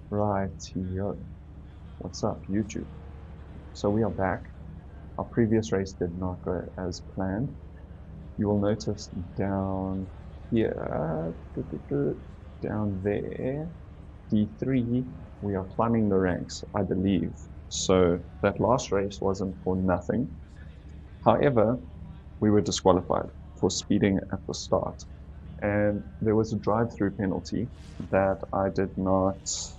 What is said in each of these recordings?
Rightio. What's up, YouTube? So we are back. Our previous race did not go as planned. You will notice down here, down there, D3, we are climbing the ranks, I believe. So that last race wasn't for nothing. However, we were disqualified for speeding at the start. And there was a drive-through penalty that I did not,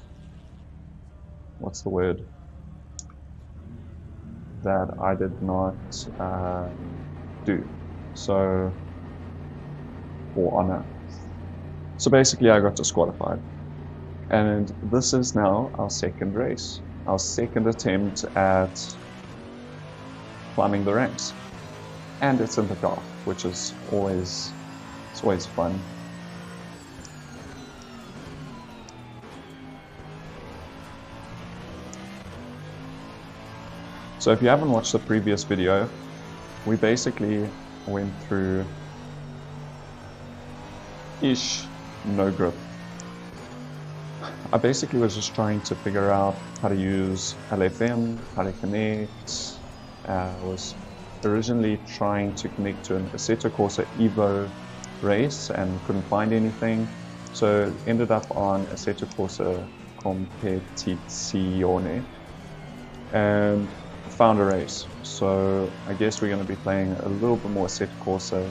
what's the word? That I did not do. So, for honor. So basically, I got disqualified. And this is now our second race, our second attempt at climbing the ranks. And it's in the dark, which is always fun. So if you haven't watched the previous video, we basically went through no grip. I basically was just trying to figure out how to use LFM, how to connect. I was originally trying to connect to an Assetto Corsa Evo race and couldn't find anything. So ended up on Assetto Corsa Competizione and found a race. So I guess we're going to be playing a little bit more Assetto Corsa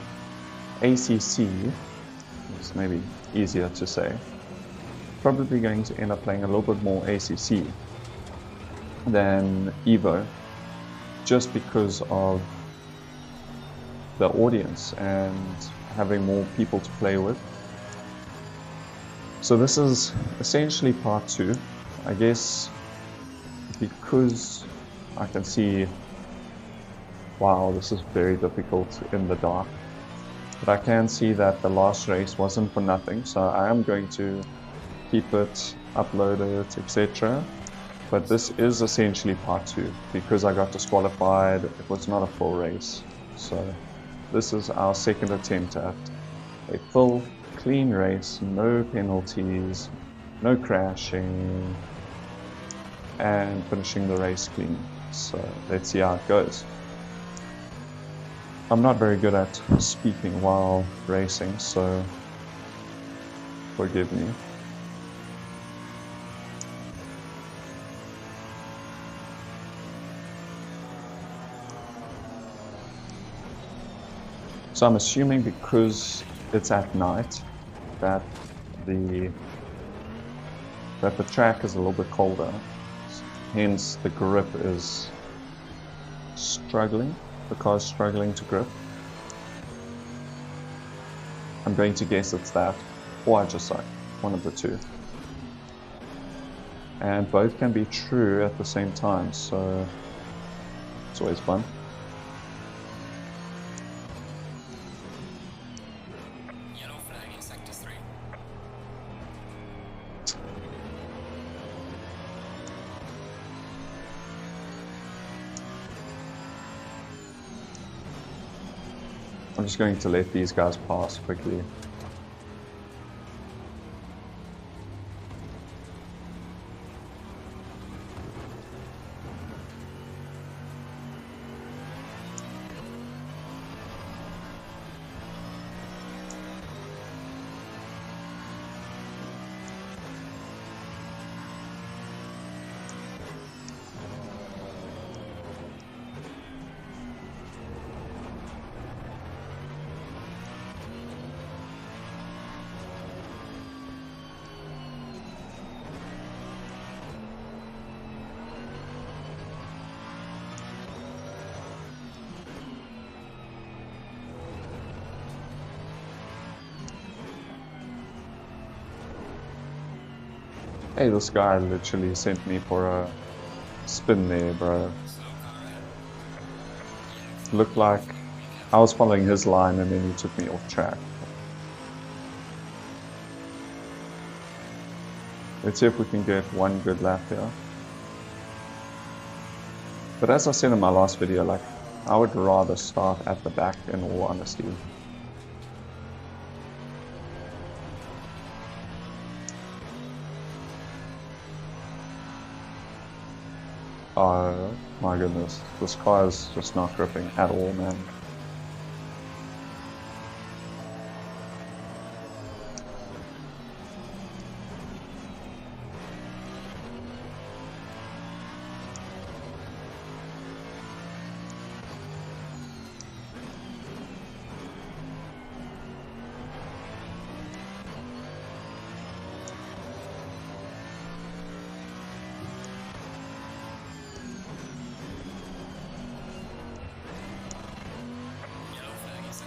ACC. It's maybe easier to say. Probably going to end up playing a little bit more ACC than Evo, just because of the audience and having more people to play with. So this is essentially part 2. I guess because I can see, wow, this is very difficult in the dark. But I can see that the last race wasn't for nothing, so I am going to keep it, upload it, etc. But this is essentially part 2, because I got disqualified. It was not a full race. So this is our second attempt at a full, clean race, no penalties, no crashing, and finishing the race clean. So let's see how it goes. I'm not very good at speaking while racing, so forgive me. So I'm assuming because it's at night that the track is a little bit colder, hence the grip is struggling. The car's struggling to grip. I'm going to guess it's that, or I just suck. One of the two. And both can be true at the same time, so it's always fun. Yellow flag in sector 3. I'm just going to let these guys pass quickly. Hey, this guy literally sent me for a spin there, bro. Looked like I was following his line and then he took me off track. Let's see if we can get one good lap here. But as I said in my last video, like, I would rather start at the back in all honesty. Oh my goodness, this car is just not gripping at all, man.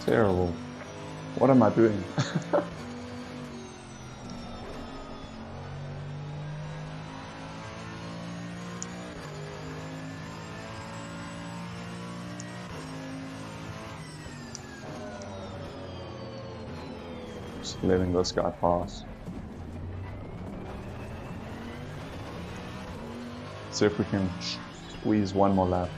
Terrible. What am I doing? Just letting this guy pass. See if we can squeeze one more lap.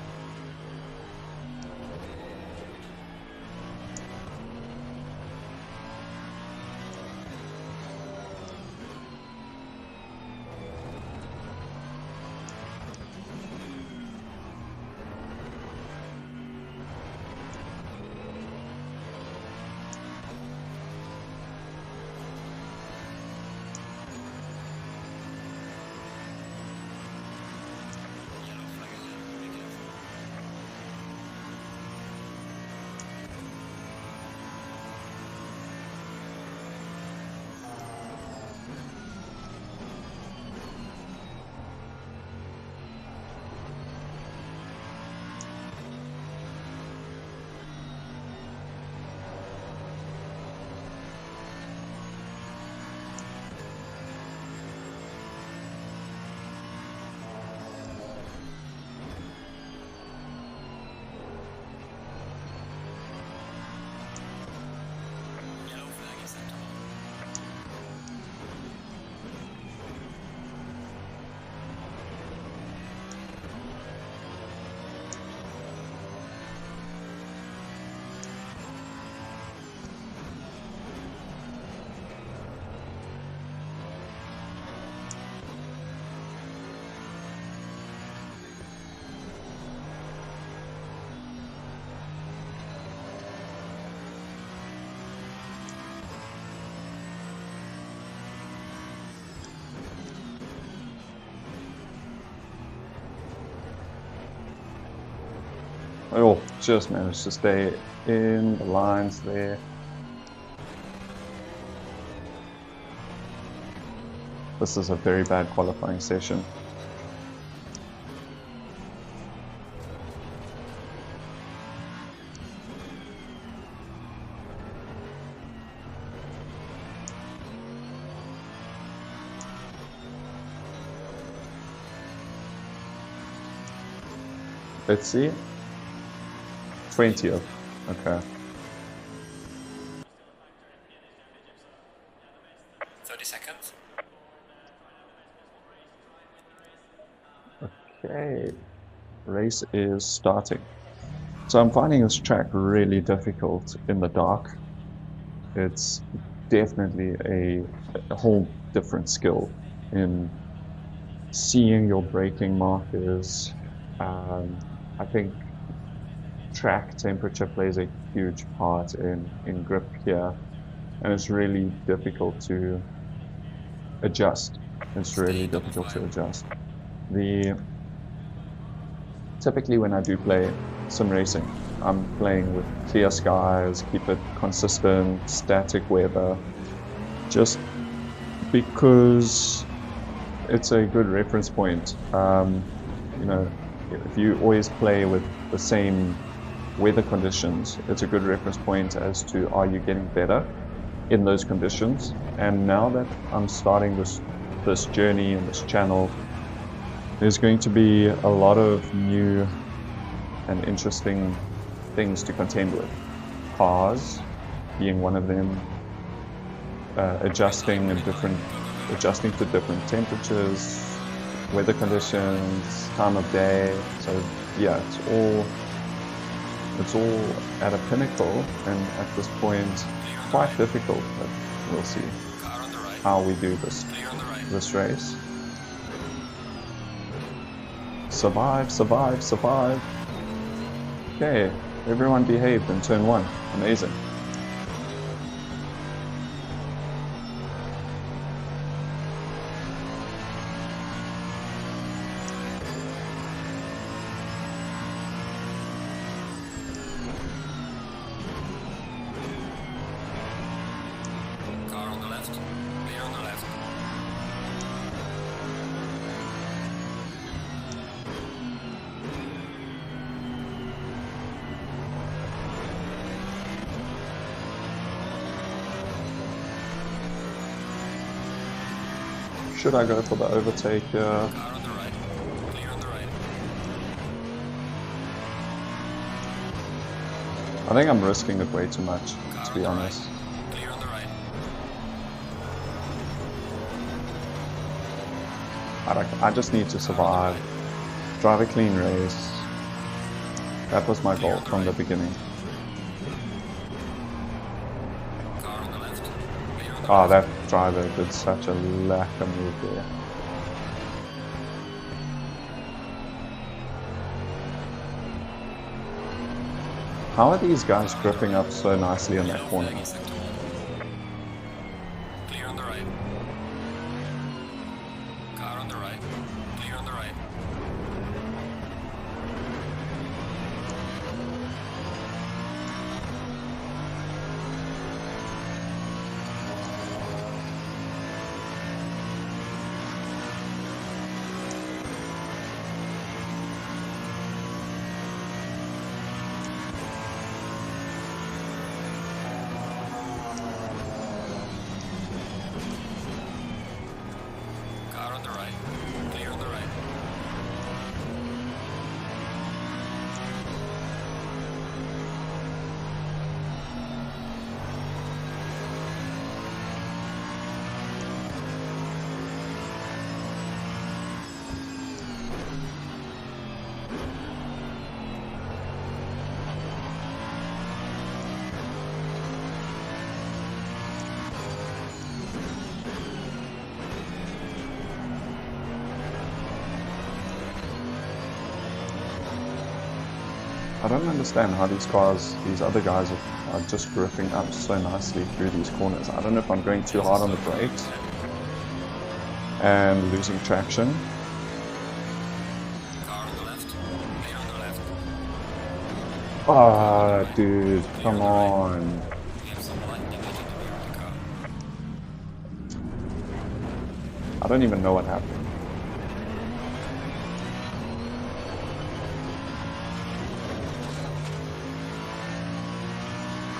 Oh, just managed to stay in the lines there. This is a very bad qualifying session. Let's see. 20th. Okay. 30 seconds. Okay. Race is starting. So I'm finding this track really difficult in the dark. It's definitely a whole different skill in seeing your braking markers. I think track temperature plays a huge part in grip here, and it's really difficult to adjust. It's really difficult to adjust. Typically when I do play sim racing, I'm playing with clear skies, keep it consistent, static weather, just because it's a good reference point. You know, if you always play with the same weather conditions, it's a good reference point as to are you getting better in those conditions. And now that I'm starting this journey and this channel, there's going to be a lot of new and interesting things to contend with. Cars being one of them, adjusting to different temperatures, weather conditions, time of day. So yeah, it's all at a pinnacle, and at this point quite difficult, but we'll see how we do this race. Survive, survive, survive. Okay, everyone behaved in turn 1. Amazing. Car on the left. Clear on the left. Should I go for the overtake here? Car on the right. Clear on the right. I think I'm risking it way too much, Car to be on the honest. right. Clear on the right. I just need to survive. Drive a clean race. That was my goal from the beginning. Car on the left. Clear on the Oh, that driver did such a lack of move there. How are these guys gripping up so nicely in that yellow corner? flag is sector 1. Clear on the right. Car on the right. Clear on the right. Car on the right. Clear on the right. I don't understand how these other guys are just gripping up so nicely through these corners. I don't know if I'm going too hard on the brakes and losing traction. Car on the left. Clear on the left. Ah, dude, come on. We have some light damage in the rear of the car. I don't even know what happened.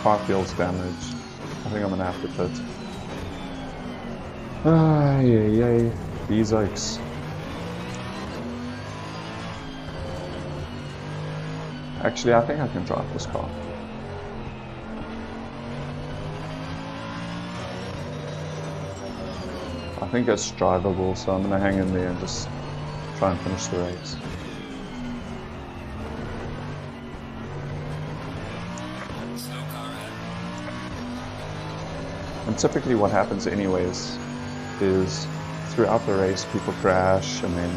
Car feels damaged. I think I'm gonna have to pit. Ah, yay. These oaks. Actually, I think I can drive this car. I think it's drivable, so I'm gonna hang in there and just try and finish the race. Slow car ahead. And typically what happens anyways is throughout the race people crash and then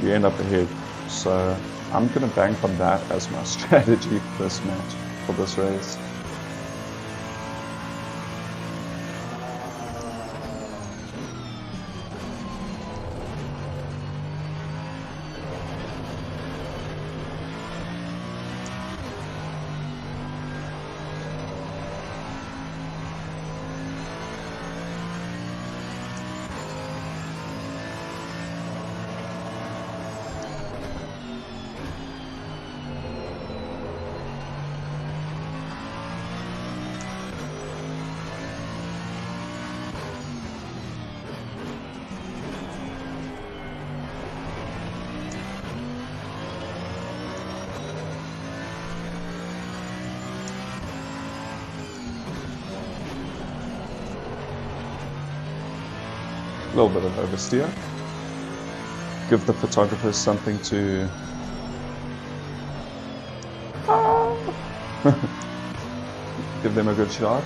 you end up ahead. So I'm gonna bank on that as my strategy for this match, for this race. A little bit of oversteer. Give the photographers something to... Give them a good shot.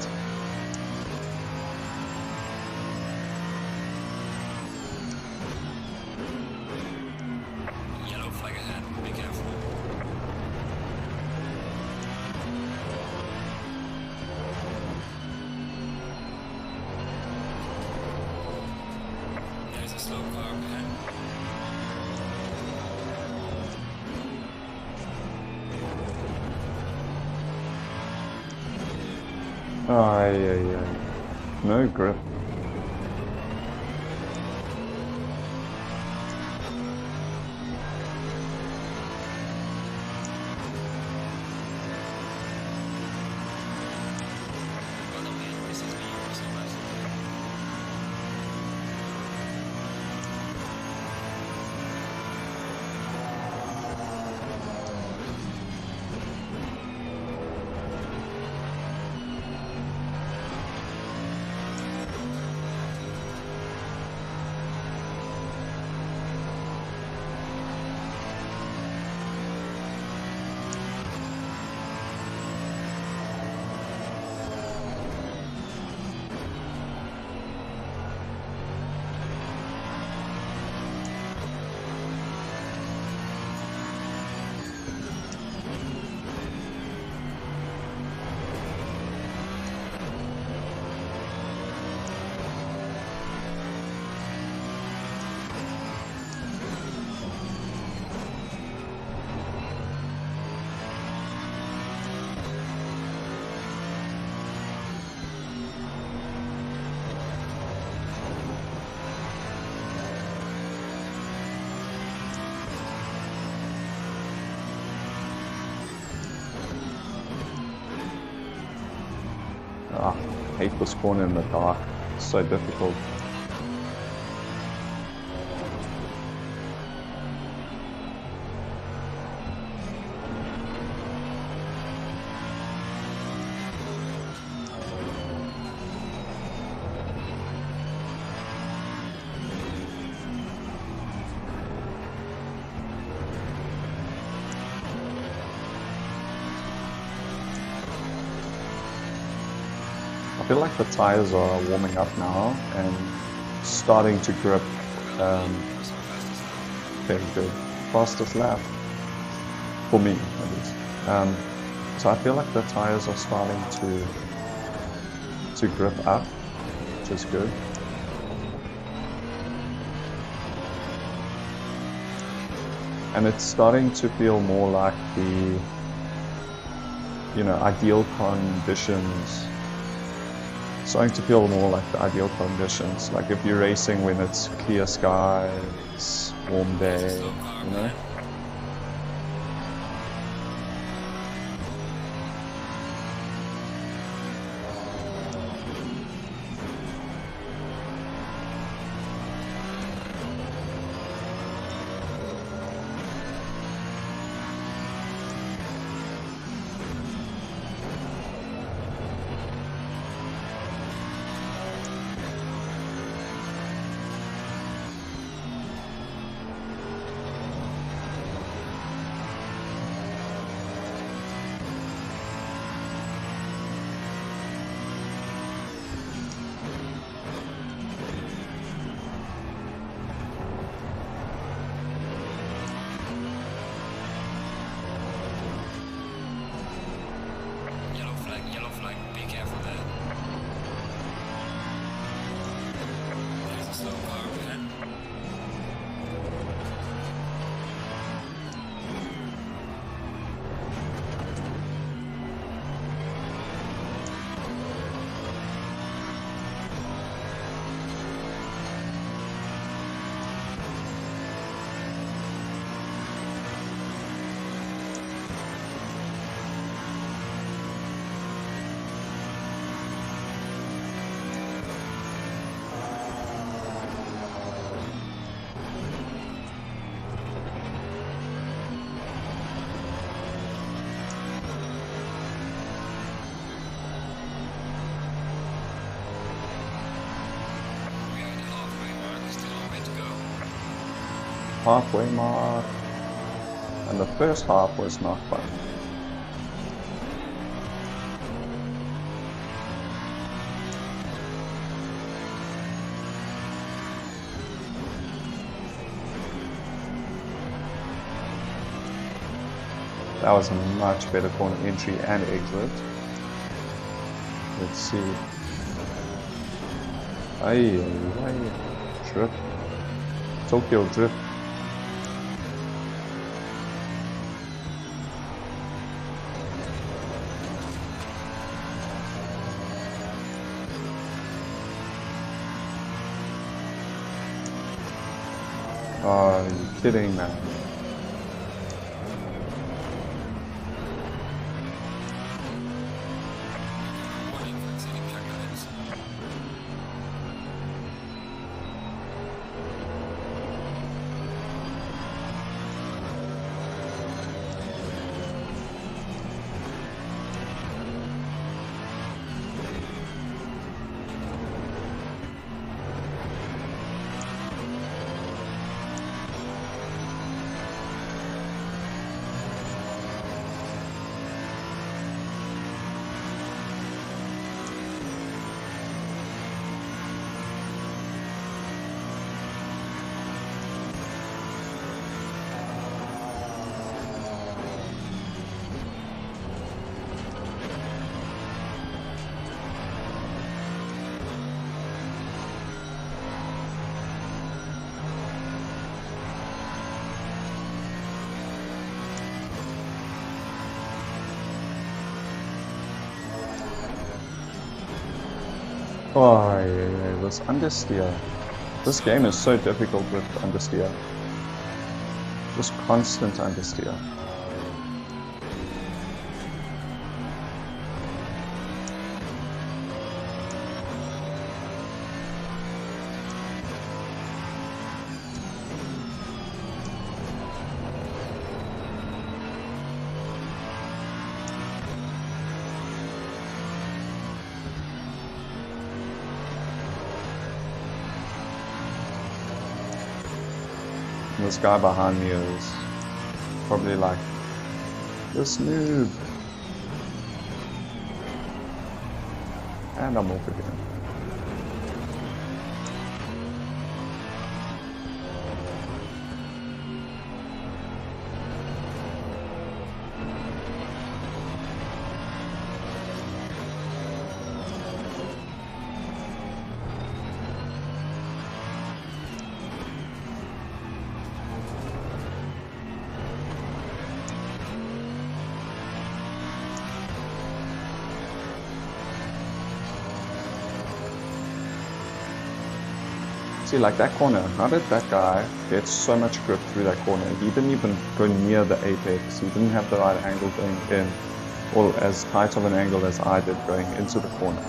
Yellow flag ahead. Ay, ay, ay. No grip. Oh no, man, this is me. So nice. Ah, hate this corner in the dark. It's so difficult. I feel like the tires are warming up now and starting to grip. What's our fastest lap? Very good. Fastest lap for me, at least. So I feel like the tires are starting to grip up, which is good. And it's starting to feel more like the, ideal conditions. Starting to feel more like the ideal conditions. Like if you're racing when it's clear skies, warm day, It's a slow car, you know? man. Yellow flag, be careful there. There's a slow car, man. We are in the halfway mark, still a long way to go. Halfway mark. And the first half was not fun. That was a much better corner entry and exit. Let's see. Ay, drift. Tokyo drift. Oh, are you kidding, man? Warning for exceeding track limits. Oh, yeah, this understeer. This game is so difficult with understeer. Just constant understeer. And this guy behind me is probably like, this noob. And I'm off again. See, like that corner, how did that guy get so much grip through that corner? He didn't even go near the apex. He didn't have the right angle going in, or as tight of an angle as I did going into the corner.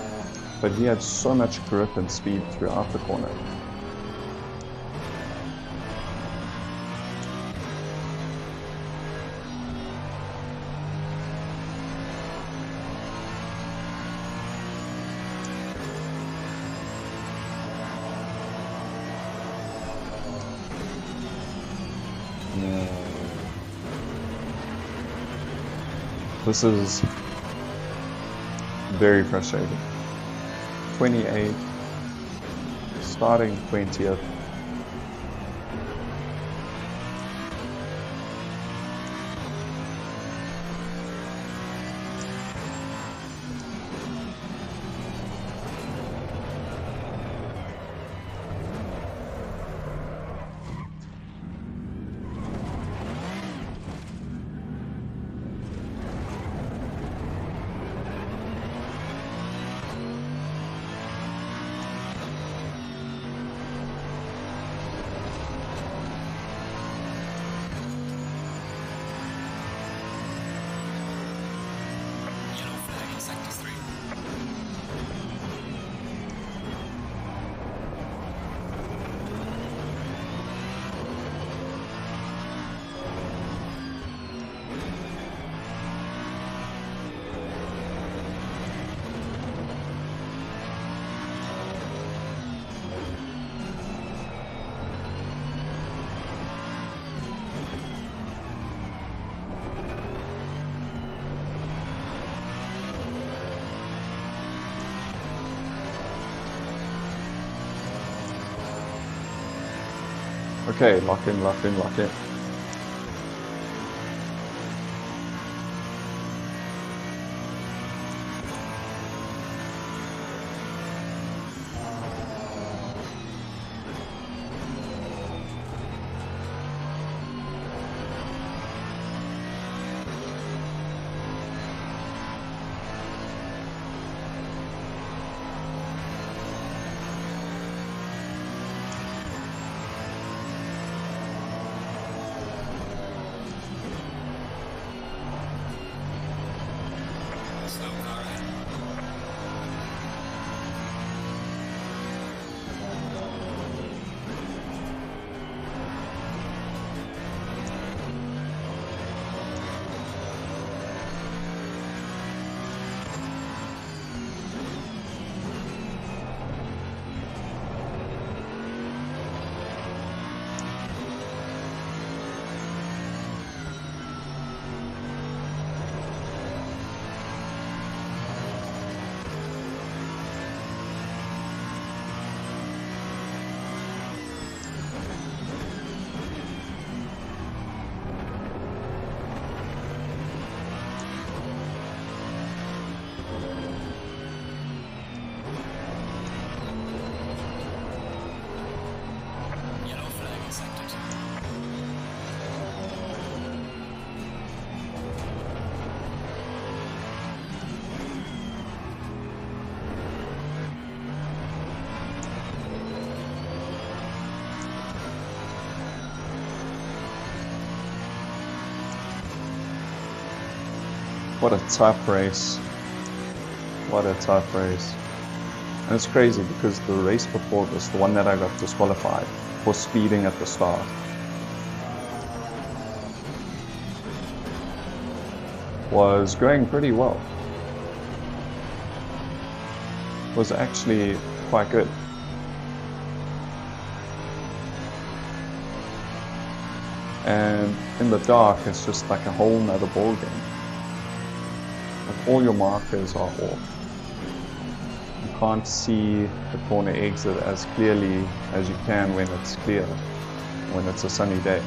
But he had so much grip and speed throughout the corner. This is very frustrating. 28, starting 20th. Yellow flag in sector 3. Okay, lock in, lock in, lock in. What a tough race. What a tough race. And it's crazy because the race before this, the one that I got disqualified for speeding at the start, was going pretty well. Was actually quite good. And in the dark, it's just like a whole nother ball game. Like all your markers are off. You can't see the corner exit as clearly as you can when it's clear, when it's a sunny day.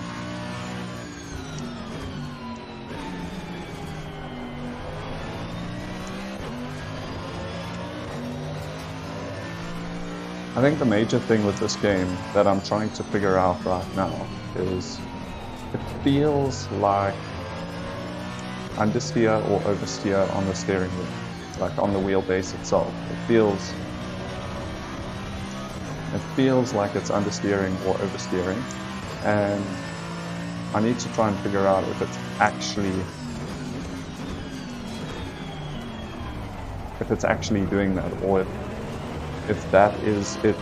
I think the major thing with this game that I'm trying to figure out right now is it feels like understeer or oversteer on the steering wheel, like on the wheelbase itself. It feels like it's understeering or oversteering, and I need to try and figure out if it's actually doing that, or if that is it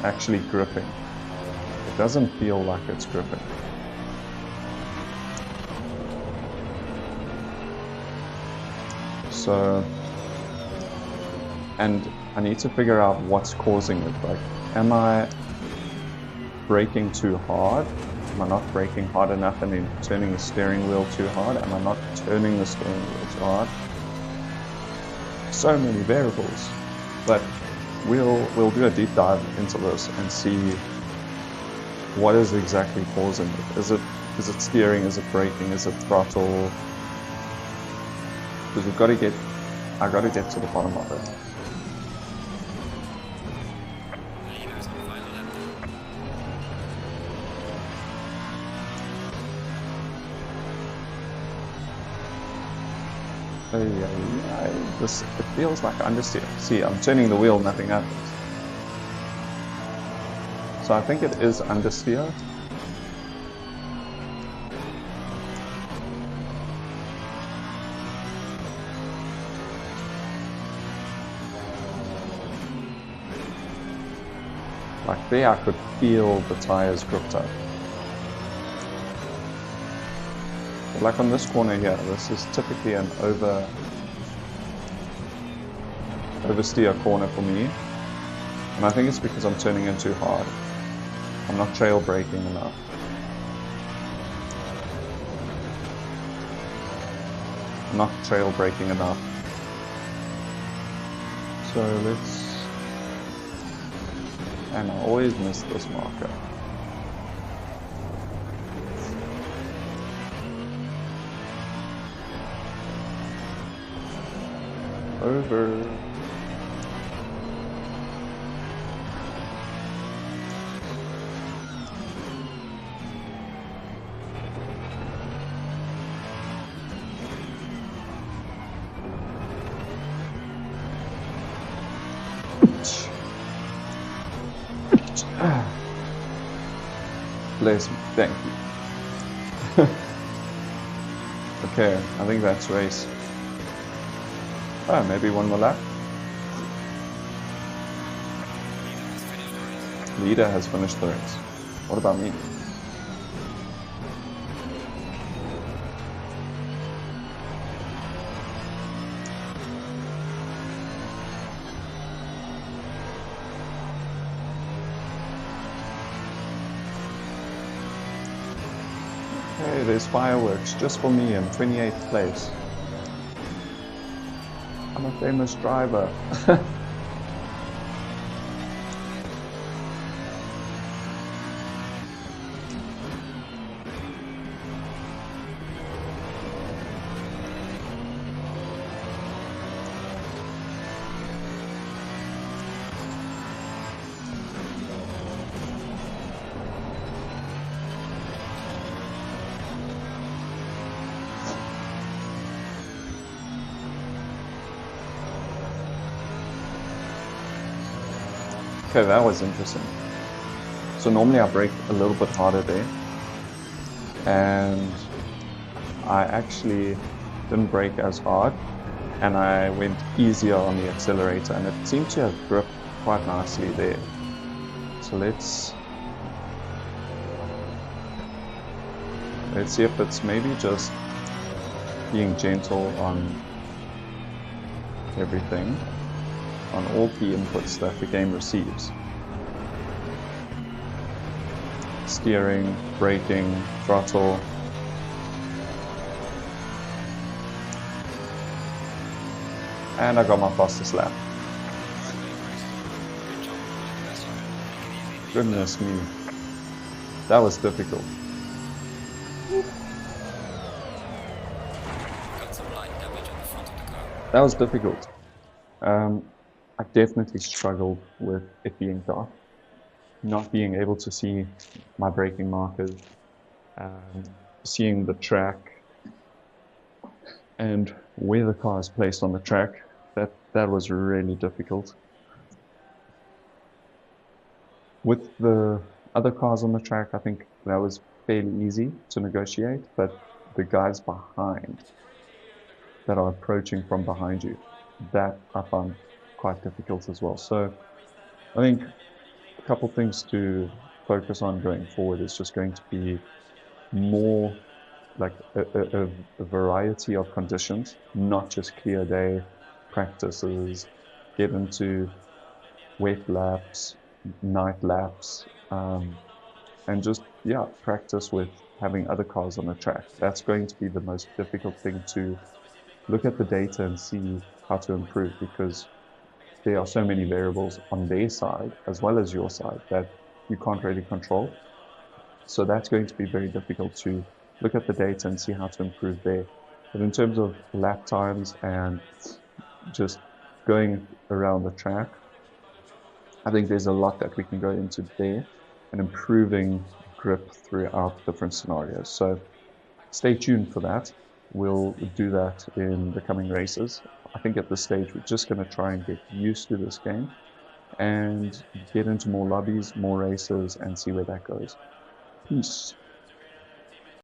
actually gripping. It doesn't feel like it's gripping. So, and I need to figure out what's causing it. Like, am I braking too hard? Am I not braking hard enough and then turning the steering wheel too hard? Am I not turning the steering wheel too hard? So many variables, but we'll do a deep dive into this and see what is exactly causing it. Is it steering? Is it braking? Is it throttle? Because I got to get to the bottom of it. It feels like understeer. See, I'm turning the wheel, nothing happens. So I think it is understeer. Like there, I could feel the tires gripped up. But like on this corner here, this is typically an oversteer corner for me, and I think it's because I'm turning in too hard. I'm not trail braking enough. I'm not trail braking enough. So let's, and I always miss this marker. Over. Bless me, thank you. Okay, I think that's race. Oh, maybe one more lap. Leader has finished the race. What about me? Okay, there's fireworks just for me in 28th place. I'm a famous driver. Okay, that was interesting. So normally I brake a little bit harder there, and I actually didn't brake as hard, and I went easier on the accelerator, and it seemed to have gripped quite nicely there. So let's see if it's maybe just being gentle on everything, on all key inputs that the game receives. Steering, braking, throttle. And I got my fastest lap. Goodness me. That was difficult. Got some light damage on the front of the car. That was difficult. I definitely struggled with it being dark. Not being able to see my braking markers, seeing the track and where the car is placed on the track, that was really difficult. With the other cars on the track, I think that was fairly easy to negotiate, but the guys behind that are approaching from behind you, that I found quite difficult as well. So I think a couple things to focus on going forward is just going to be more like a variety of conditions, not just clear day practices, get into wet laps, night laps, and just, yeah, practice with having other cars on the track. That's going to be the most difficult thing, to look at the data and see how to improve, because there are so many variables on their side as well as your side that you can't really control. So that's going to be very difficult to look at the data and see how to improve there. But in terms of lap times and just going around the track, I think there's a lot that we can go into there and improving grip throughout different scenarios. So stay tuned for that. We'll do that in the coming races. I think at this stage, we're just going to try and get used to this game and get into more lobbies, more races, and see where that goes. Peace.